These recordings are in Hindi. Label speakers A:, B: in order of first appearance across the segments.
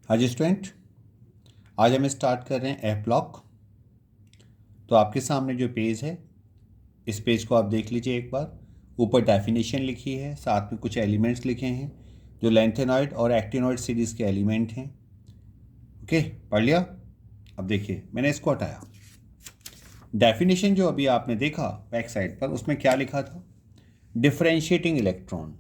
A: हाँ जी स्टूडेंट, आज हम स्टार्ट कर रहे हैं एफ ब्लॉक। तो आपके सामने जो पेज है, इस पेज को आप देख लीजिए एक बार। ऊपर डेफिनेशन लिखी है, साथ में कुछ एलिमेंट्स लिखे हैं जो लैंथेनॉइड और एक्टिनॉइड सीरीज़ के एलिमेंट हैं। ओके, पढ़ लिया। अब देखिए, मैंने इसको हटाया। डेफिनेशन जो अभी आपने देखा बैक साइड पर, उसमें क्या लिखा था? Differentiating electron.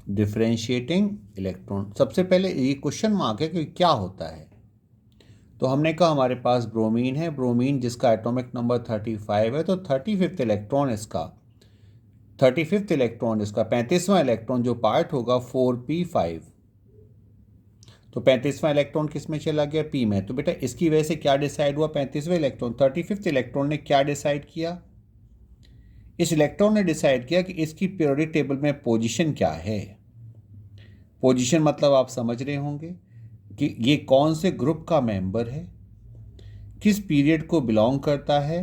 A: डिफरेंशिएटिंग इलेक्ट्रॉन, सबसे पहले ये क्वेश्चन मार्क है कि क्या होता है। तो हमने कहा हमारे पास ब्रोमीन है, ब्रोमीन जिसका एटॉमिक नंबर 35 है, तो 35वां इलेक्ट्रॉन जो पार्ट होगा 4p5। तो 35वां इलेक्ट्रॉन किस में चला गया? पी में। तो बेटा इसकी वजह से क्या डिसाइड हुआ? 35वां इलेक्ट्रॉन, 35th इलेक्ट्रॉन ने क्या डिसाइड किया? इस इलेक्ट्रॉन ने डिसाइड किया कि इसकी पीरियोडिक टेबल में पोजीशन क्या है। पोजीशन मतलब आप समझ रहे होंगे कि ये कौन से ग्रुप का मेंबर है, किस पीरियड को बिलोंग करता है,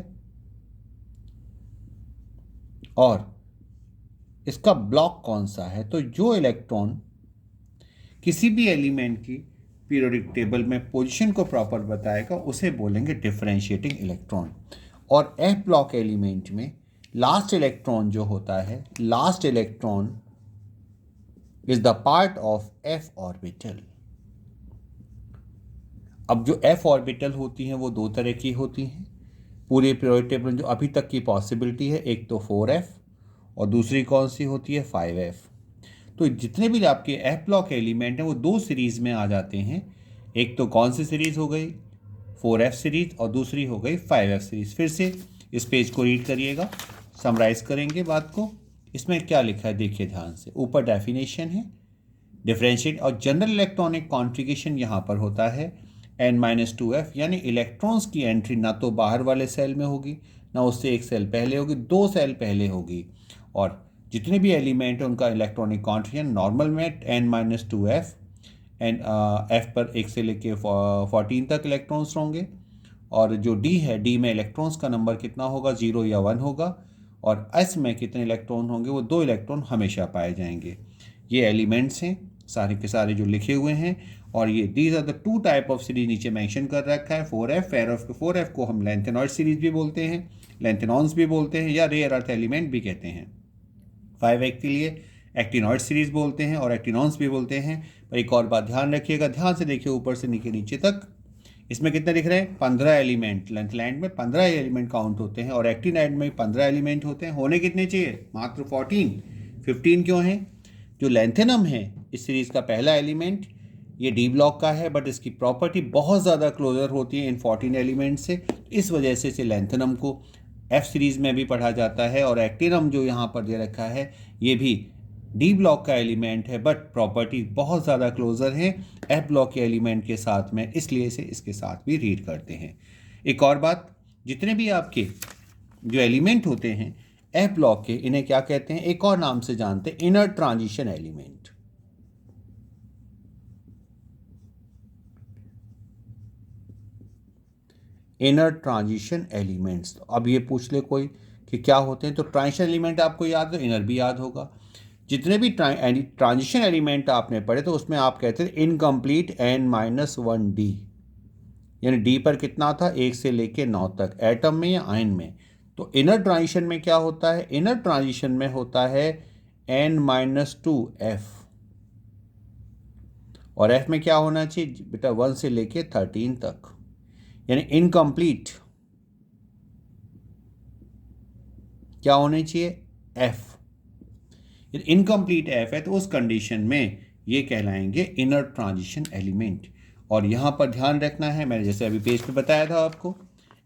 A: और इसका ब्लॉक कौन सा है। तो जो इलेक्ट्रॉन किसी भी एलिमेंट की पीरियोडिक टेबल में पोजीशन को प्रॉपर बताएगा उसे बोलेंगे डिफरेंशिएटिंग इलेक्ट्रॉन। और एफ ब्लॉक एलिमेंट में लास्ट इलेक्ट्रॉन जो होता है, last electron is the part of F orbital. अब जो एफ ऑर्बिटल होती हैं वो दो तरह की होती हैं पूरे पीरियोडिक टेबल में। जो अभी तक की पॉसिबिलिटी है, एक तो 4f और दूसरी कौन सी होती है? 5f। तो जितने भी आपके एफ ब्लॉक एलिमेंट हैं वो दो सीरीज़ में आ जाते हैं। एक तो कौन सी सीरीज़ हो गई? 4f सीरीज, और दूसरी हो गई 5f सीरीज। फिर से इस पेज को रीड करिएगा, समराइज करेंगे बात को। इसमें क्या लिखा है देखिए ध्यान से। ऊपर डेफिनेशन है, डिफरेंशिएट और जनरल इलेक्ट्रॉनिक कॉन्फ़िगरेशन यहाँ पर होता है n-2f, यानी इलेक्ट्रॉन्स की एंट्री ना तो बाहर वाले सेल में होगी, ना उससे एक सेल पहले होगी, दो सेल पहले होगी। और जितने भी एलिमेंट हैं उनका इलेक्ट्रॉनिक कॉन्फ़िगरेशन नॉर्मल में n-2f, एंड f पर एक से लेके 14 तक इलेक्ट्रॉन्स होंगे। और जो d है, d में इलेक्ट्रॉन्स का नंबर कितना होगा? 0 या 1 होगा। और s में कितने इलेक्ट्रॉन होंगे? वो 2 इलेक्ट्रॉन हमेशा पाए जाएंगे। ये एलिमेंट्स हैं सारे के सारे जो लिखे हुए हैं। और ये these are the two type of series नीचे मेंशन कर रखा है। 4f को हम लेंथेनॉइड सीरीज भी बोलते हैं, लेंथेनॉन्स भी बोलते हैं, या रेयर अर्थ एलिमेंट भी कहते हैं। 5f के लिए एक्टिनॉइड सीरीज बोलते हैं और एक्टिनॉन्स भी बोलते हैं। पर एक और बात ध्यान रखिएगा, ध्यान से देखिए ऊपर से नीचे तक। इसमें कितने दिख रहे हैं? 15 एलिमेंट। लेंथलैंड में 15 एलिमेंट काउंट होते हैं और एक्टिनाइड में 15 एलिमेंट होते हैं। होने कितने चाहिए? मात्र 14। 15 क्यों है? जो लेंथेनम है इस सीरीज का पहला एलिमेंट, ये डी ब्लॉक का है, बट इसकी प्रॉपर्टी बहुत ज़्यादा क्लोजर होती है इन 14 एलिमेंट से। इस वजह से इसे लेंथेनम को एफ सीरीज में भी पढ़ा जाता है। और एक्टिनम जो यहाँ पर दे रखा है, ये भी डी ब्लॉक का एलिमेंट है, बट प्रॉपर्टी बहुत ज़्यादा क्लोजर है एफ ब्लॉक के एलिमेंट के साथ में, इसलिए इसे इसके साथ भी रीड करते हैं। एक और बात, जितने भी आपके जो एलिमेंट होते हैं एफ ब्लॉक के, इन्हें क्या कहते हैं? एक और नाम से जानते हैं, inner transition element. Inner transition elements. अब ये पूछ ले कोई कि क्या होते हैं, तो ट्रांजिशन एलिमेंट आपको याद हो, इनर भी याद होगा। जितने भी ट्रांजिशन एलिमेंट आपने पढ़े तो उसमें आप कहते थे इनकम्प्लीट n-1d, यानी डी पर कितना था? 1 से लेके 9 तक, एटम में या आयन में। तो इनर ट्रांजिशन में क्या होता है? इनर ट्रांजिशन में होता है n-2f। और f में क्या होना चाहिए बेटा? 1 से लेके 13 तक, यानी इनकम्प्लीट क्या होनी चाहिए? f। इनकम्प्लीट एफ है तो उस कंडीशन में ये कहलाएंगे इनर ट्रांजिशन एलिमेंट। और यहाँ पर ध्यान रखना है, मैंने जैसे अभी पेज पे बताया था आपको,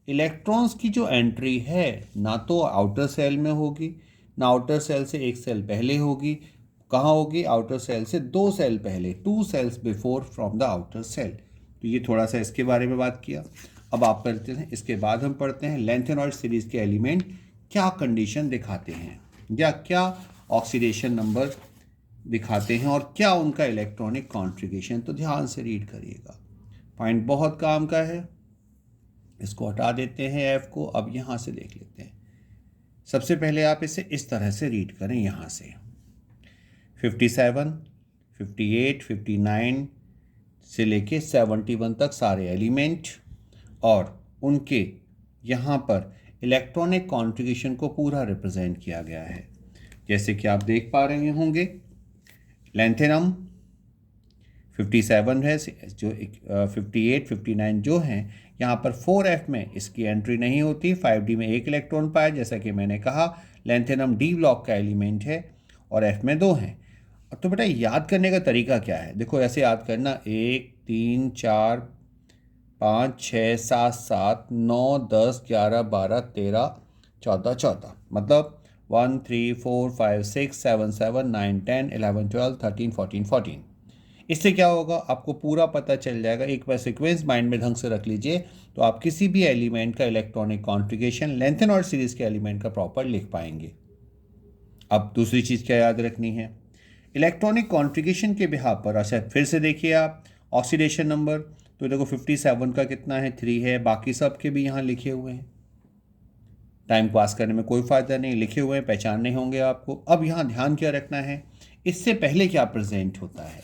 A: इलेक्ट्रॉन्स की जो एंट्री है ना तो आउटर सेल में होगी, ना आउटर सेल से एक सेल पहले होगी। कहाँ होगी? आउटर सेल से 2 सेल पहले, 2 cells before from the outer cell. तो ये थोड़ा सा इसके बारे में बात किया। अब आप पढ़ते हैं, इसके बाद हम पढ़ते हैं लेंथेनॉइड सीरीज के एलिमेंट क्या कंडीशन दिखाते हैं, या क्या ऑक्सीडेशन नंबर दिखाते हैं, और क्या उनका इलेक्ट्रॉनिक कॉन्फ़िगरेशन। तो ध्यान से रीड करिएगा, पॉइंट बहुत काम का है। इसको हटा देते हैं एफ को। अब यहाँ से देख लेते हैं। सबसे पहले आप इसे इस तरह से रीड करें यहाँ से। 57, 58, 59 से लेके 71 तक सारे एलिमेंट और उनके यहाँ पर इलेक्ट्रॉनिक कॉन्फ़िगरेशन को पूरा रिप्रेजेंट किया गया है। जैसे कि आप देख पा रहे होंगे, लैंथेनम 57 है, जो 58, 59 जो हैं यहाँ पर 4f में इसकी एंट्री नहीं होती। 5d में एक इलेक्ट्रॉन पाया, जैसा कि मैंने कहा लैंथेनम डी ब्लॉक का एलिमेंट है और f में 2 हैं। तो बेटा याद करने का तरीका क्या है? देखो ऐसे याद करना, 1 3 4 5 6 7 7 9 10 11 12 13 14 14, मतलब 1 3 4 5 6 7 7 9 10 11 12 13 14 14। इससे क्या होगा, आपको पूरा पता चल जाएगा। एक बार सीक्वेंस माइंड में ढंग से रख लीजिए तो आप किसी भी एलिमेंट का इलेक्ट्रॉनिक कॉन्फ़िगरेशन लैंथेनॉइड सीरीज के एलिमेंट का प्रॉपर लिख पाएंगे। अब दूसरी चीज़ क्या याद रखनी है, इलेक्ट्रॉनिक कॉन्फ़िगरेशन के बिहार पर। अच्छा फिर से देखिए आप ऑक्सीडेशन नंबर, तो देखो 57 का कितना है, 3 है। बाकी सब के भी यहाँ लिखे हुए हैं, टाइम पास करने में कोई फ़ायदा नहीं, लिखे हुए हैं, पहचानने होंगे आपको। अब यहाँ ध्यान क्या रखना है, इससे पहले क्या प्रेजेंट होता है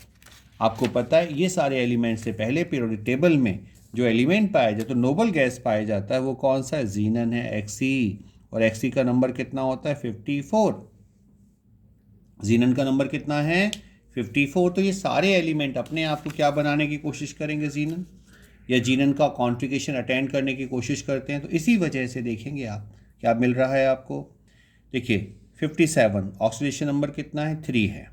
A: आपको पता है। ये सारे एलिमेंट से पहले पीरियोडिक टेबल में जो एलिमेंट पाया जाता है, तो नोबल गैस पाया जाता है, वो कौन सा है, जीनन है, Xe। और Xe का नंबर कितना होता है, 54। जीनन का नंबर कितना है, 54। तो ये सारे एलिमेंट अपने आप को क्या बनाने की कोशिश करेंगे, जीनन, या जीनन का कॉन्फ़िगरेशन अटेंड करने की कोशिश करते हैं। तो इसी वजह से देखेंगे आप क्या मिल रहा है आपको। देखिए 57 ऑक्सीडेशन नंबर कितना है, 3 है।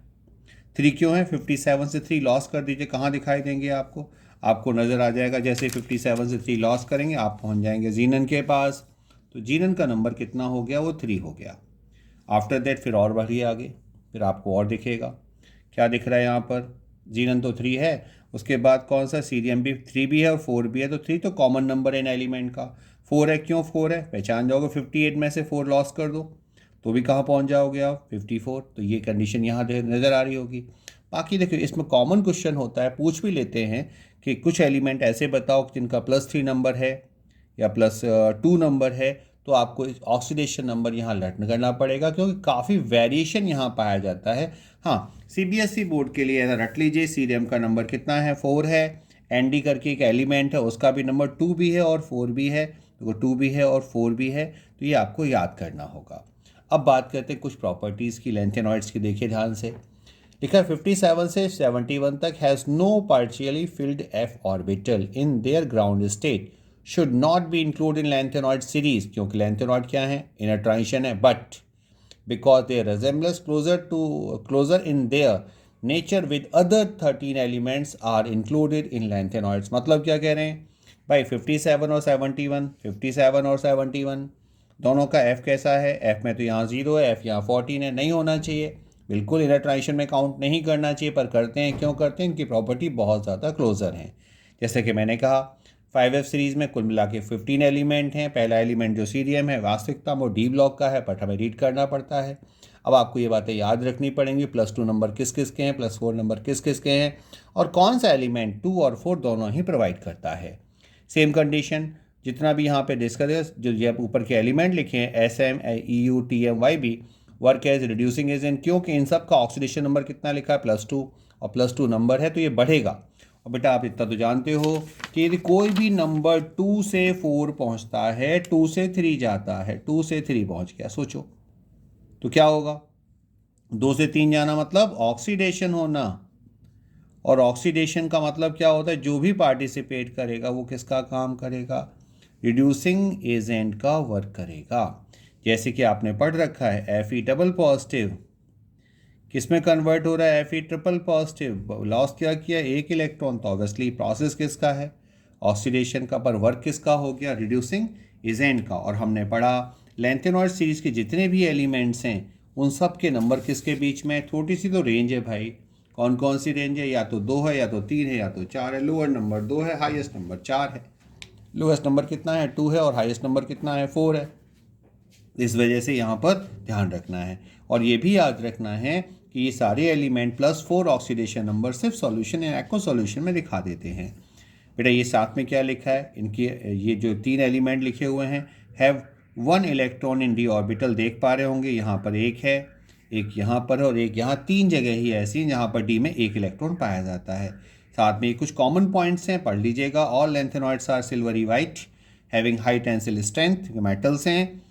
A: 3 क्यों है, 57 से 3 लॉस कर दीजिए, कहाँ दिखाई देंगे आपको, आपको नज़र आ जाएगा। जैसे 57 से 3 लॉस करेंगे आप पहुँच जाएंगे जीनन के पास। तो जीनन का नंबर कितना हो गया, वो 3 हो गया। आफ्टर दैट फिर और बढ़िए आगे, फिर आपको और दिखेगा। क्या दिख रहा है यहाँ पर, जीनन तो 3 है, उसके बाद कौन सा, सीरियम भी 3 भी है और 4 भी है। तो 3 तो कॉमन नंबर है इन एलिमेंट का। 4 है, क्यों 4 है, पहचान जाओगे, 58 में से 4 लॉस कर दो तो भी कहाँ पहुँच जाओगे आप, 54। तो ये कंडीशन यहाँ नज़र आ रही होगी। बाकी देखिए इसमें कॉमन क्वेश्चन होता है, पूछ भी लेते हैं कि कुछ एलिमेंट ऐसे बताओ जिनका +3 नंबर है या +2 नंबर है, तो आपको इस ऑक्सीडेशन नंबर यहाँ लर्न करना पड़ेगा, क्योंकि काफ़ी वेरिएशन यहाँ पाया जाता है। हाँ, CBSE बोर्ड के लिए रट लीजिए, सीरियम का नंबर कितना है, 4 है। ND करके एक एलिमेंट है, उसका भी नंबर 2 भी है और 4 भी है, तो 2 भी है और 4 भी है, तो ये आपको याद करना होगा। अब बात करते हैं कुछ प्रॉपर्टीज़ की लैंथेनॉइड्स की। देखिए ध्यान से, लिखा है 57 से 71 तक has no partially filled f orbital in their ground state should not be include in lanthanoid series. क्योंकि लैंथेनॉइड क्या है, इनर ट्रांजिशन है, but because their resemblance closer in their nature with other 13 elements are included in lanthanoids। मतलब क्या कह रहे हैं भाई, 57 और 71, 57 और 71 दोनों का f कैसा है, f में तो यहाँ 0 है, f यहाँ 14 है, नहीं होना चाहिए, बिल्कुल इनर ट्रांजिशन में काउंट नहीं करना चाहिए, पर करते हैं। क्यों करते हैं, इनकी प्रॉपर्टी बहुत ज़्यादा क्लोजर हैं। जैसे कि मैंने कहा 5f सीरीज़ में कुल मिला के 15 एलिमेंट हैं। पहला एलिमेंट जो सीरियम है, वास्तविकता में वो डी ब्लॉक का है, बट हमें रीड करना पड़ता है। अब आपको ये बातें याद रखनी पड़ेंगी, +2 नंबर किस किस के हैं, +4 नंबर किस किस के हैं, और कौन सा एलिमेंट 2 और 4 दोनों ही प्रोवाइड करता है। सेम कंडीशन जितना भी यहाँ पे डिस्कस है, जो ये ऊपर के एलिमेंट लिखे हैं SM, EU, TM, YB, work as reducing agent, क्योंकि इन सब का ऑक्सीडेशन नंबर कितना लिखा है, +2, और +2 नंबर है तो ये बढ़ेगा। और बेटा आप इतना तो जानते हो कि यदि कोई भी नंबर 2 से 4 पहुंचता है, 2 से 3 जाता है, 2 से 3 पहुंच गया, सोचो तो क्या होगा। 2 से 3 जाना मतलब ऑक्सीडेशन होना, और ऑक्सीडेशन का मतलब क्या होता है, जो भी पार्टिसिपेट करेगा वो किसका काम करेगा, रिड्यूसिंग एजेंट का वर्क करेगा। जैसे कि आपने पढ़ रखा है Fe डबल पॉजिटिव किस में कन्वर्ट हो रहा है, Fe ट्रिपल पॉजिटिव, लॉस क्या किया, एक इलेक्ट्रॉन, तो ऑब्वियसली प्रोसेस किसका है, ऑक्सीडेशन का, पर वर्क किसका हो गया, रिड्यूसिंग एजेंट का। और हमने पढ़ा लैंथेनॉइड सीरीज के जितने भी एलिमेंट्स हैं उन सब के नंबर किसके बीच में, थोड़ी सी तो रेंज है भाई, कौन कौन सी रेंज है, या तो 2 है, या तो 3 है, या तो 4 है। लोअर नंबर 2 है, हाईएस्ट नंबर 4 है। लोएस्ट नंबर कितना है, 2 है, और हाईएस्ट नंबर कितना है, 4 है। इस वजह से यहाँ पर ध्यान रखना है, और ये भी याद रखना है कि ये सारे एलिमेंट +4 ऑक्सीडेशन नंबर सिर्फ सॉल्यूशन या एक्वा सॉल्यूशन में दिखा देते हैं। बेटा ये साथ में क्या लिखा है, इनकी ये जो 3 एलिमेंट लिखे हुए हैं, have 1 electron in d orbital, देख पा रहे होंगे यहाँ पर 1 है, एक यहाँ पर है और एक यहाँ, 3 जगह ही ऐसी हैं जहाँ पर डी में एक इलेक्ट्रॉन पाया जाता है। साथ में कुछ कॉमन पॉइंट्स हैं, पढ़ लीजिएगा। All lanthanoids are silvery white having high tensile strength, metals हैं।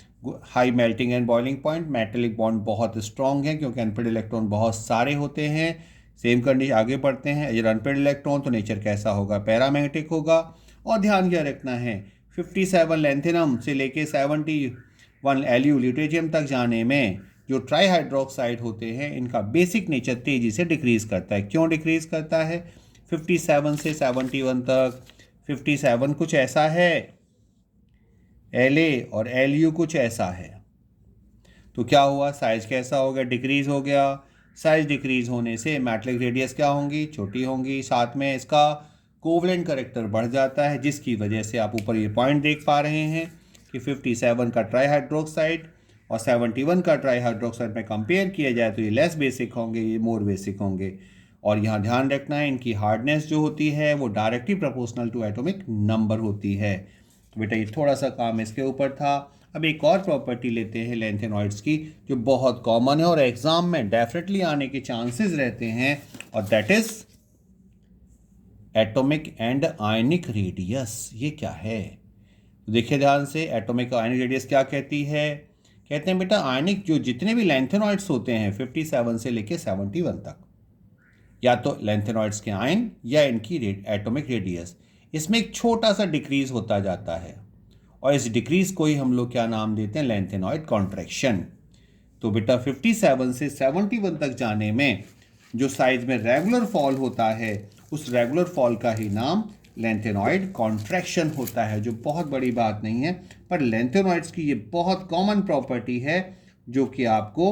A: High melting and boiling point, metallic bond बहुत स्ट्रॉन्ग है क्योंकि अनपेड इलेक्ट्रॉन बहुत सारे होते हैं। सेम कंडीशन आगे बढ़ते हैं, अगर अनपेड इलेक्ट्रॉन तो नेचर कैसा होगा, पैरामैग्नेटिक होगा। और ध्यान क्या रखना है, 57 लैंथेनम से लेके 71 एलयू ल्यूटेरियम तक जाने में जो ट्राई हाइड्रोक्साइड होते हैं इनका बेसिक नेचर तेजी से डिक्रीज करता है। क्यों डिक्रीज करता है? 57 से 71 तक 57 कुछ ऐसा है, La और Lu कुछ ऐसा है, तो क्या हुआ, साइज कैसा हो गया, डिक्रीज हो गया। साइज डिक्रीज होने से मेटलिक रेडियस क्या होंगी, छोटी होंगी। साथ में इसका कोवलेंट करेक्टर बढ़ जाता है, जिसकी वजह से आप ऊपर ये पॉइंट देख पा रहे हैं कि 57 का ट्राई हाइड्रोक्साइड और 71 का ट्राई हाइड्रोक्साइड में कंपेयर किया जाए तो ये लेस बेसिक होंगे, ये मोर बेसिक होंगे। और यहाँ ध्यान रखना है, इनकी हार्डनेस जो होती है वो directly proportional to atomic number होती है। तो बेटा ये थोड़ा सा काम इसके ऊपर था। अब एक और प्रॉपर्टी लेते हैं लैंथेनॉइड्स की जो बहुत कॉमन है और एग्जाम में डेफिनेटली आने के चांसेस रहते हैं, और that is atomic and ionic radius. ये क्या है, तो देखिए ध्यान से, एटॉमिक आयनिक रेडियस क्या कहती है? कहते हैं बेटा आयनिक जो जितने भी लैंथेनॉइड्स होते हैं 57 से लेके 71 तक, या तो लैंथेनॉइड्स के आयन या इनकी एटॉमिक रेडियस, इसमें एक छोटा सा डिक्रीज होता जाता है, और इस डिक्रीज को ही हम लोग क्या नाम देते हैं, लैंथेनॉइड कॉन्ट्रैक्शन। तो बेटा 57 से 71 तक जाने में जो साइज में रेगुलर फॉल होता है, उस रेगुलर फॉल का ही नाम लैंथेनॉइड कॉन्ट्रैक्शन होता है, जो बहुत बड़ी बात नहीं है, पर लैंथेनॉइड्स की ये बहुत कॉमन प्रॉपर्टी है जो कि आपको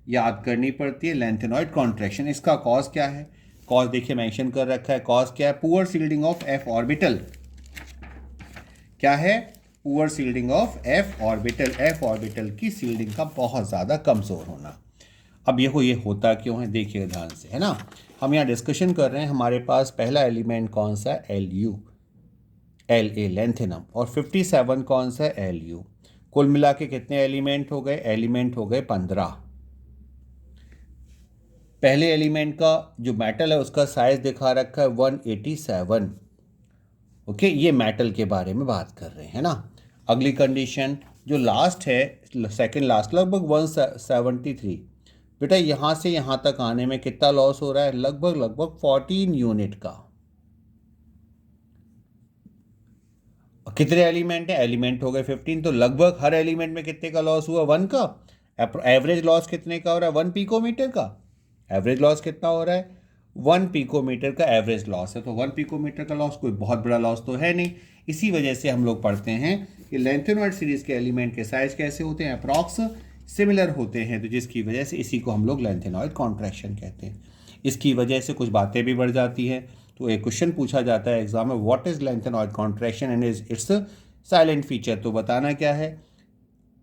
A: याद करनी पड़ती है, लैंथेनॉइड कॉन्ट्रैक्शन। इसका कॉज क्या है? कॉज देखिए मेंशन कर रखा है, कॉज क्या है, poor shielding of F orbital. क्या है? Poor shielding of F orbital, F orbital की शील्डिंग का बहुत ज़्यादा कमज़ोर होना। अब ये होता क्यों है, देखिए ध्यान से, है ना। हम यहाँ डिस्कशन कर रहे हैं, हमारे पास पहला एलिमेंट कौन सा है, Lu, La लैंथेनम, और 57 कौन सा है, Lu। कुल मिला के कितने एलिमेंट हो गए? एलिमेंट हो गए 15। पहले एलिमेंट का जो मेटल है उसका साइज दिखा रखा है 187। ओके, ये मेटल के बारे में बात कर रहे हैं ना। अगली कंडीशन जो लास्ट है, सेकंड लास्ट, लगभग 173। बेटा यहाँ से यहाँ तक आने में कितना लॉस हो रहा है? लगभग 14 यूनिट का। कितने एलिमेंट है? एलिमेंट हो गए 15, तो लगभग हर एलिमेंट में कितने का लॉस हुआ? 1 का। एवरेज लॉस कितने का हो रहा है? 1 पिकोमीटर का। एवरेज लॉस कितना हो रहा है? 1 पिकोमीटर का एवरेज लॉस है। तो 1 पिकोमीटर का लॉस कोई बहुत बड़ा लॉस तो है नहीं। इसी वजह से हम लोग पढ़ते हैं कि लैंथेनॉइड सीरीज के एलिमेंट के साइज कैसे होते हैं, अप्रॉक्स सिमिलर होते हैं, तो जिसकी वजह से इसी को हम लोग लैंथेनॉइड कॉन्ट्रैक्शन कहते हैं। इसकी वजह से कुछ बातें भी बढ़ जाती हैं। तो एक क्वेश्चन पूछा जाता है एग्जाम में, what is lanthanoid contraction and is it's silent feature. तो बताना क्या है,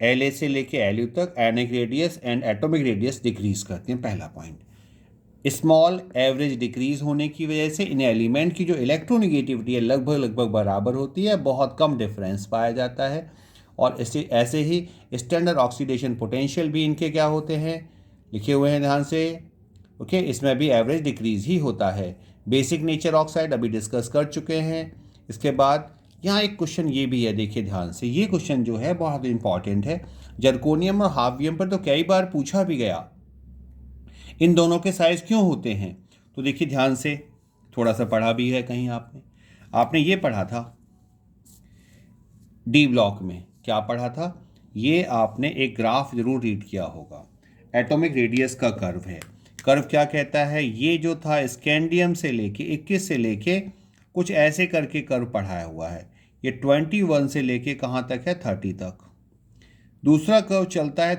A: La से लेके Lu तक ionic radius and atomic radius decrease करते हैं, पहला पॉइंट। स्मॉल एवरेज डिक्रीज होने की वजह से इन एलिमेंट की जो इलेक्ट्रोनिगेटिविटी है लगभग बराबर होती है, बहुत कम डिफरेंस पाया जाता है। और इससे ऐसे ही स्टैंडर्ड ऑक्सीडेशन पोटेंशियल भी इनके क्या होते हैं, लिखे हुए हैं ध्यान से। ओके, इसमें भी एवरेज डिक्रीज ही होता है। बेसिक नेचर ऑक्साइड अभी डिस्कस कर चुके हैं। इसके बाद यहाँ एक क्वेश्चन ये भी है, देखिए ध्यान से, ये क्वेश्चन जो है बहुत इंपॉर्टेंट है। जर्कोनियम और हाफियम पर तो कई बार पूछा भी गया, इन दोनों के साइज क्यों होते हैं। तो देखिए ध्यान से, थोड़ा सा पढ़ा भी है कहीं आपने ये पढ़ा था डी ब्लॉक में। क्या पढ़ा था? ये आपने एक ग्राफ जरूर रीड किया होगा, एटॉमिक रेडियस का कर्व है। कर्व क्या कहता है, ये जो था स्कैंडियम से लेके 21 से लेके कुछ ऐसे करके कर्व पढ़ाया हुआ है। ये 21 से लेके कहाँ तक है, 30 तक। दूसरा कर्व चलता है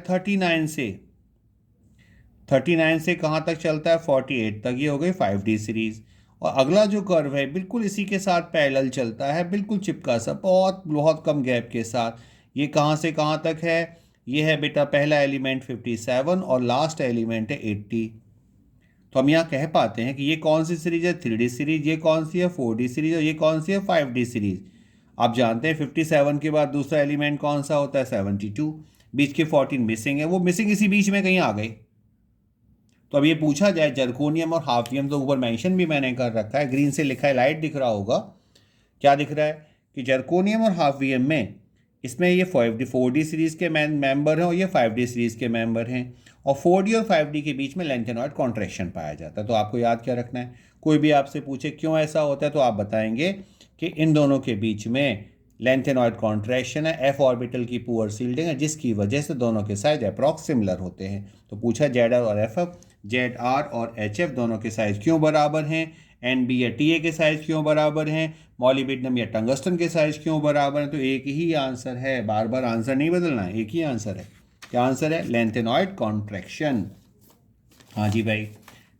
A: 39 से कहाँ तक चलता है, 48 तक। ये हो गई 5D सीरीज। और अगला जो कर्व है बिल्कुल इसी के साथ पैरेलल चलता है, बिल्कुल चिपका सा, बहुत कम गैप के साथ। ये कहाँ से कहाँ तक है? ये है बेटा पहला एलिमेंट 57 और लास्ट एलिमेंट है 80। तो हम यहाँ कह पाते हैं कि ये कौन सी सीरीज है, 3D सीरीज, ये कौन सी है 4D सीरीज, और ये कौन सी है 5D सीरीज। आप जानते हैं 57 के बाद दूसरा एलिमेंट कौन सा होता है, 72। बीच के 14 मिसिंग है, वो मिसिंग इसी बीच में कहीं आ गई। तो अब ये पूछा जाए जर्कोनियम और हाफियम, तो ऊपर मेंशन भी मैंने कर रखा है, ग्रीन से लिखा है, लाइट दिख रहा होगा, क्या दिख रहा है कि जर्कोनियम और हाफियम में इसमें ये 4D सीरीज़ के मेंबर हैं और ये 5D सीरीज़ के मेंबर हैं, और 4D और 5D के बीच में लेंथेनॉइड कॉन्ट्रैक्शन पाया जाता है। तो आपको याद क्या रखना है, कोई भी आपसे पूछे क्यों ऐसा होता है तो आप बताएंगे कि इन दोनों के बीच में लेंथेनॉइड कॉन्ट्रैक्शन है, एफ ऑर्बिटल की पुअर सील्डिंग है, जिसकी वजह से दोनों के साइज अप्रॉक्स सिमिलर होते हैं। तो पूछा जेड आर और एफ एफ, जेड आर और एच एफ दोनों के साइज क्यों बराबर हैं, एन बी या टी ए के साइज क्यों बराबर हैं, मॉलिब्डेनम या टंगस्टन के साइज क्यों बराबर हैं। तो एक ही आंसर है, बार बार आंसर नहीं बदलना है, एक ही आंसर है। क्या आंसर है, लेंथेनॉइड कॉन्ट्रैक्शन। हाँ जी भाई,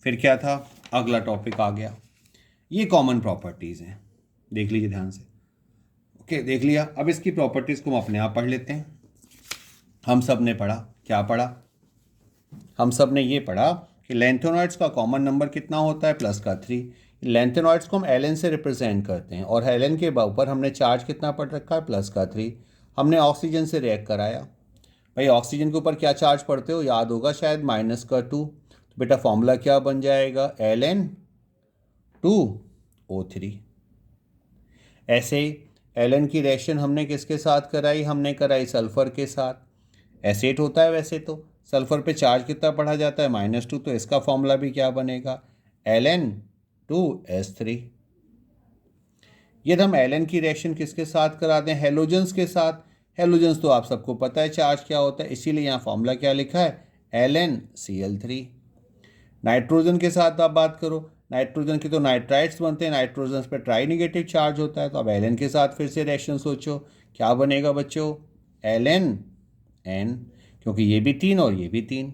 A: फिर क्या था, अगला टॉपिक आ गया, ये कॉमन प्रॉपर्टीज़ हैं, देख लीजिए ध्यान से। ओके, देख लिया। अब इसकी प्रॉपर्टीज़ को हम अपने आप पढ़ लेते हैं। हम सब ने पढ़ा, क्या पढ़ा, हम सब ने ये पढ़ा कि लेंथेनॉइड्स का कॉमन नंबर कितना होता है, प्लस का 3। लेंथेनॉइड्स को हम एल एन से रिप्रेजेंट करते हैं, और एल एन के ऊपर हमने चार्ज कितना पढ़ रखा है, प्लस का 3। हमने ऑक्सीजन से रिएक्ट कराया, भाई ऑक्सीजन के ऊपर क्या चार्ज पढ़ते हो, याद होगा शायद, माइनस का 2। तो बेटा फॉर्मूला क्या बन जाएगा, Ln2O3। ऐसे ही एलन की रिएक्शन हमने किसके साथ कराई, हमने कराई सल्फर के साथ। एसिड होता है वैसे तो, सल्फर पे चार्ज कितना पढ़ा जाता है, -2। तो इसका फॉर्मूला भी क्या बनेगा, Ln2S3। यदि हम एलन की रिएक्शन किसके साथ करा दें, हेलोजन्स के साथ। हेलोजन्स तो आप सबको पता है चार्ज क्या होता है, इसीलिए यहाँ फॉर्मूला क्या लिखा है, LnCl3। नाइट्रोजन के साथ आप बात करो, नाइट्रोजन के तो नाइट्राइड्स बनते हैं, नाइट्रोजन पे ट्राई नेगेटिव चार्ज होता है। तो अब एलन के साथ फिर से रिएक्शन सोचो, क्या बनेगा बच्चों, Ln, क्योंकि ये भी 3 और ये भी 3।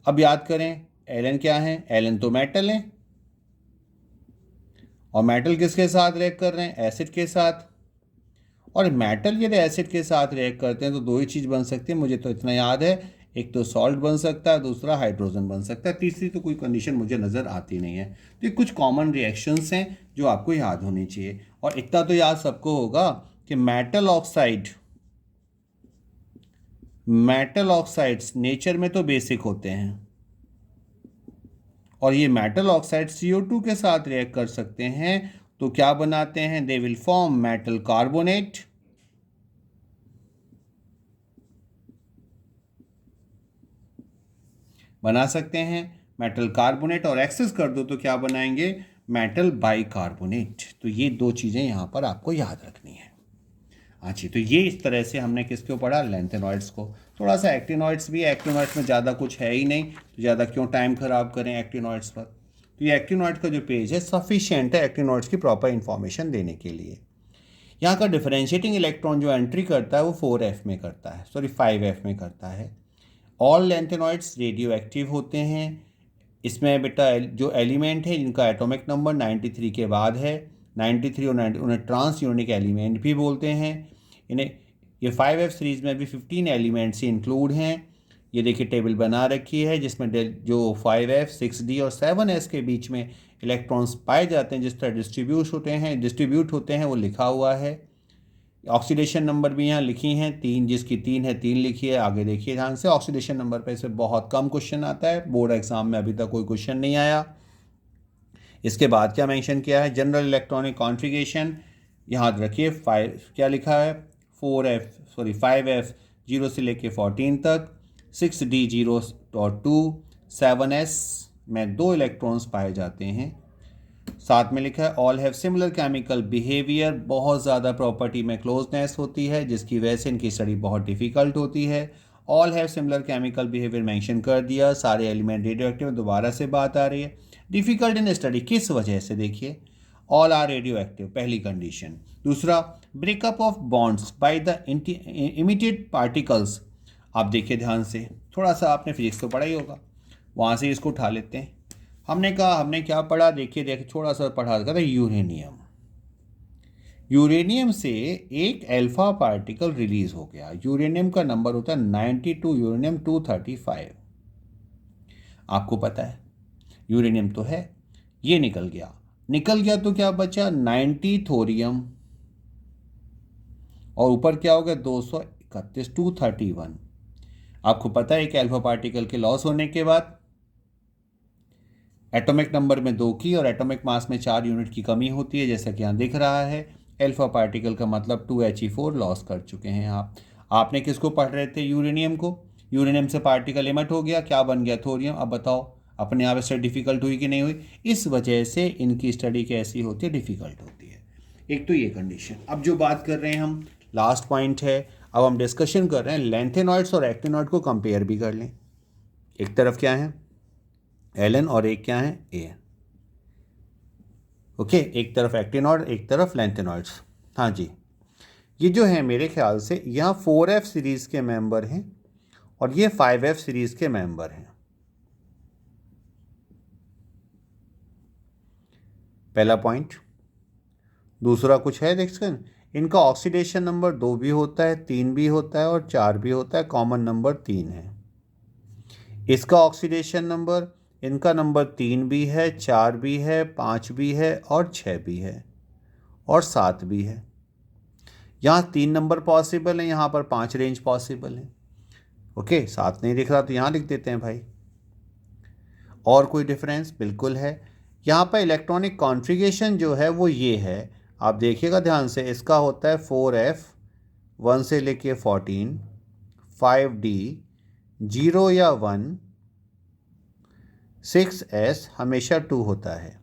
A: अब याद करें एलन क्या है, एलन तो मेटल है, और मेटल किसके साथ रिएक्ट कर रहे हैं, एसिड के साथ। और मेटल यदि एसिड के साथ रिएक्ट करते हैं तो दो ही चीज़ बन सकती है, मुझे तो इतना याद है, एक तो सॉल्ट बन सकता है, दूसरा हाइड्रोजन बन सकता है, तीसरी तो कोई कंडीशन मुझे नज़र आती नहीं है। तो ये कुछ कॉमन रिएक्शंस हैं जो आपको याद होनी चाहिए। और इतना तो याद सबको होगा कि मेटल ऑक्साइड्स नेचर में तो बेसिक होते हैं, और ये मेटल ऑक्साइड CO2 के साथ रिएक्ट कर सकते हैं, तो क्या बनाते हैं, they will form metal carbonate. बना सकते हैं मेटल कार्बोनेट, और एक्सेस कर दो तो क्या बनाएंगे, मेटल बाइकार्बोनेट। तो ये दो चीज़ें यहाँ पर आपको याद रखनी है। अच्छा, तो ये इस तरह से हमने किसको पढ़ा, लेंथेनॉइड्स को। थोड़ा सा एक्टिनॉइड्स भी, एक्टिनॉइड्स में ज़्यादा कुछ है ही नहीं, तो ज़्यादा क्यों टाइम ख़राब करें एक्टिनॉइड्स पर। तो ये एक्टिनॉइड का जो पेज है सफिशिएंट है एक्टिनॉइड्स की प्रॉपर इंफॉर्मेशन देने के लिए। यहाँ का डिफरेंशिएटिंग इलेक्ट्रॉन जो एंट्री करता है वो 4f में करता है, सॉरी 5f में करता है। ऑल लेंथेनॉइड्स रेडियो एक्टिव होते हैं। इसमें बेटा जो एलिमेंट है जिनका एटॉमिक नंबर 93 के बाद है, 93 और 90, उन्हें ट्रांस यूनिक एलिमेंट भी बोलते हैं। इन्हें ये 5f सीरीज़ में भी 15 एलिमेंट्स ही इंक्लूड हैं। ये देखिए टेबल बना रखी है जिसमें जो 5f 6d और 7s के बीच में इलेक्ट्रॉन्स पाए जाते हैं, जिस तरह डिस्ट्रीब्यूट होते हैं वो लिखा हुआ है। ऑक्सीडेशन नंबर भी यहाँ लिखी हैं, 3 जिसकी 3 है 3 लिखी है। आगे देखिए ध्यान से, ऑक्सीडेशन नंबर पे से बहुत कम क्वेश्चन आता है, बोर्ड एग्जाम में अभी तक कोई क्वेश्चन नहीं आया। इसके बाद क्या मेंशन किया है, जनरल इलेक्ट्रॉनिक कॉन्फ़िगरेशन, याद रखिए 5 क्या लिखा है, 5f 0 से लेके 14 तक, 6d 0 और 2, 7s में 2 इलेक्ट्रॉन्स पाए जाते हैं। साथ में लिखा है all have similar chemical behaviour, बहुत ज़्यादा प्रॉपर्टी में क्लोजनेस होती है जिसकी वजह से इनकी स्टडी बहुत डिफ़िकल्ट होती है। All have similar chemical behaviour mention कर दिया, सारे एलिमेंट रेडियो एक्टिव, दोबारा से बात आ रही है। डिफ़िकल्ट इन स्टडी किस वजह से, देखिए ऑल आर रेडियो एक्टिव, पहली कंडीशन। दूसरा, breakup of bonds by the emitted particles. आप देखिए ध्यान से, थोड़ा सा आपने फिजिक्स तो पढ़ा ही होगा, वहाँ से इसको उठा लेते हैं। हमने क्या पढ़ा, देखिए थोड़ा सा पढ़ा था, यूरेनियम से एक अल्फा पार्टिकल रिलीज हो गया। यूरेनियम का नंबर होता है 92, यूरेनियम 235। आपको पता है यूरेनियम तो है, ये निकल गया तो क्या बचा, 90 थोरियम, और ऊपर क्या हो गया 231, 231। आपको पता है एक अल्फा पार्टिकल के लॉस होने के बाद एटॉमिक नंबर में 2 की और एटॉमिक मास में 4 यूनिट की कमी होती है, जैसा कि यहाँ दिख रहा है। अल्फा पार्टिकल का मतलब 2He4 लॉस कर चुके हैं आप। आपने किसको पढ़ रहे थे? यूरेनियम को। यूरेनियम से पार्टिकल इमिट हो गया, क्या बन गया? थोरियम। अब बताओ अपने आप स्टडी डिफिकल्ट हुई कि नहीं हुई? इस वजह से इनकी स्टडी कैसी होती है? डिफिकल्ट होती है। एक तो ये कंडीशन। अब जो बात कर रहे हैं हम, लास्ट पॉइंट है, अब हम डिस्कशन कर रहे हैं लेंथेनॉइड्स और एक्टिनॉइड को कंपेयर भी कर लें। एक तरफ क्या है? Ln और एक क्या है? An। ओके, एक तरफ एक्टिनॉइड, एक तरफ लेंथेनॉइड्स। हाँ जी, ये जो है मेरे ख्याल से यहाँ 4F सीरीज़ के मेंबर हैं और ये 5F सीरीज़ के मेंबर हैं। पहला पॉइंट। दूसरा कुछ है देखकर, इनका ऑक्सीडेशन नंबर 2 भी होता है, 3 भी होता है और 4 भी होता है। कॉमन नंबर 3 है। इसका ऑक्सीडेशन नंबर, इनका नंबर 3 भी है, 4 भी है, 5 भी है और 6 भी है और 7 भी है। यहाँ 3 नंबर पॉसिबल है, यहाँ पर 5 रेंज पॉसिबल है। ओके, 7 नहीं दिख रहा तो यहाँ लिख देते हैं भाई। और कोई डिफरेंस? बिल्कुल है। यहाँ पर इलेक्ट्रॉनिक कॉन्फ़िगरेशन जो है वो ये है, आप देखिएगा ध्यान से। इसका होता है 4F 1 से लेके 14, 5D 0 या 1, 6S हमेशा 2 होता है।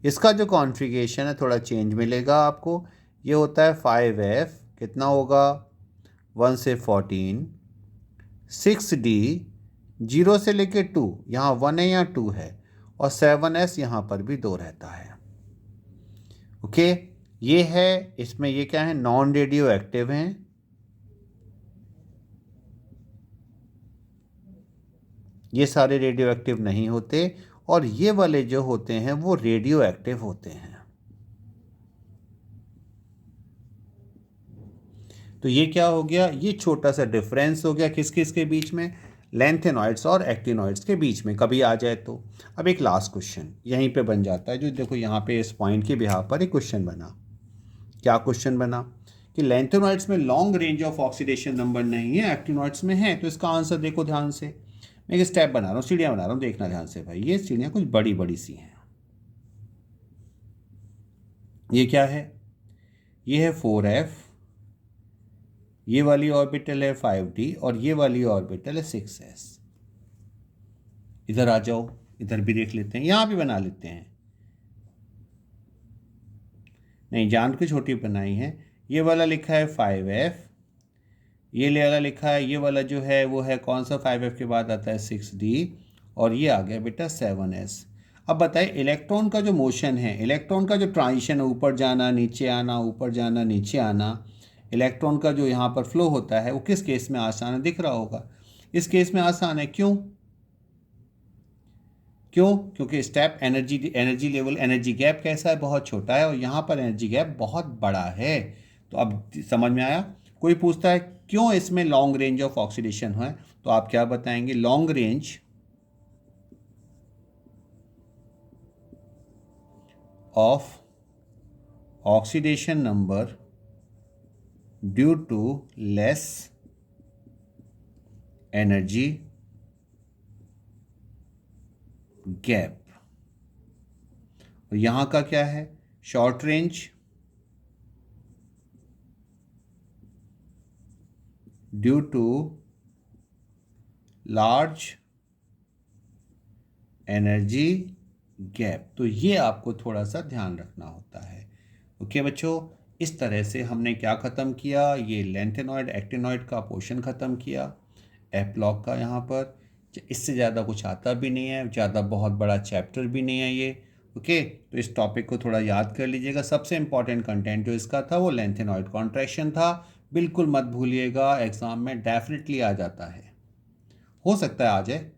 A: इसका जो कॉन्फ़िगरेशन है थोड़ा चेंज मिलेगा आपको। ये होता है 5F, कितना होगा? 1 से 14, 6D 0 से लेके 2, यहाँ 1 है या 2 है, और 7S यहाँ पर भी 2 रहता है। ओके, ये है। इसमें ये क्या है? नॉन रेडियो एक्टिव हैं। ये सारे रेडियो एक्टिव नहीं होते और ये वाले जो होते हैं वो रेडियो एक्टिव होते हैं। तो ये क्या हो गया? ये छोटा सा डिफरेंस हो गया किस किस के बीच में? लेंथेनॉइड्स और एक्टिनॉइड्स के बीच में। कभी आ जाए तो। अब एक लास्ट क्वेश्चन यहीं पे बन जाता है, जो देखो यहाँ पे इस पॉइंट के बिहाफ पर एक क्वेश्चन बना। क्या क्वेश्चन बना? कि लेंथेनॉइड्स में long range of oxidation number नहीं है, एक्टिनॉइड्स में है। तो इसका आंसर देखो ध्यान से। मैं एक स्टेप बना रहा हूँ, सीढ़ियाँ बना रहा हूँ, देखना ध्यान से भाई। ये सीढ़ियाँ कुछ बड़ी बड़ी सी हैं। ये क्या है? ये है 4F, ये वाली ऑर्बिटल है 5D और ये वाली ऑर्बिटल है 6S। इधर आ जाओ, इधर भी देख लेते हैं, यहाँ भी बना लेते हैं। नहीं, जान के छोटी बनाई है। ये वाला लिखा है 5F, ये वाला लिखा है, ये वाला जो है वो है कौन सा? 5F के बाद आता है 6D और ये आ गया बेटा 7S। अब बताइए, इलेक्ट्रॉन का जो मोशन है, इलेक्ट्रॉन का जो ट्रांजिशन है, ऊपर जाना नीचे आना, ऊपर जाना नीचे आना, इलेक्ट्रॉन का जो यहाँ पर फ्लो होता है वो किस केस में आसान है? दिख रहा होगा। इस केस में आसान है। क्यों? क्योंकि step energy level, energy gap कैसा है? बहुत छोटा है, और यहाँ पर एनर्जी गैप बहुत बड़ा है। तो अब समझ में आया? कोई पूछता है क्यों इसमें लॉन्ग रेंज ऑफ ऑक्सीडेशन है, तो आप क्या बताएंगे? Long range of oxidation number due to less energy gap. और यहां का क्या है? Short range due to large energy gap. तो ये आपको थोड़ा सा ध्यान रखना होता है। ओके बच्चों, इस तरह से हमने क्या ख़त्म किया? ये लेंथेनॉइड एक्टिनॉइड का पोर्शन ख़त्म किया, एफ ब्लॉक का। यहाँ पर इससे ज़्यादा कुछ आता भी नहीं है, ज़्यादा बहुत बड़ा चैप्टर भी नहीं है ये। ओके, तो इस टॉपिक को थोड़ा याद कर लीजिएगा। सबसे इंपॉर्टेंट कंटेंट जो इसका था वो लेंथेनॉइड कॉन्ट्रैक्शन था। बिल्कुल मत भूलिएगा, एग्ज़ाम में डेफिनेटली आ जाता है। हो सकता है आ जाए,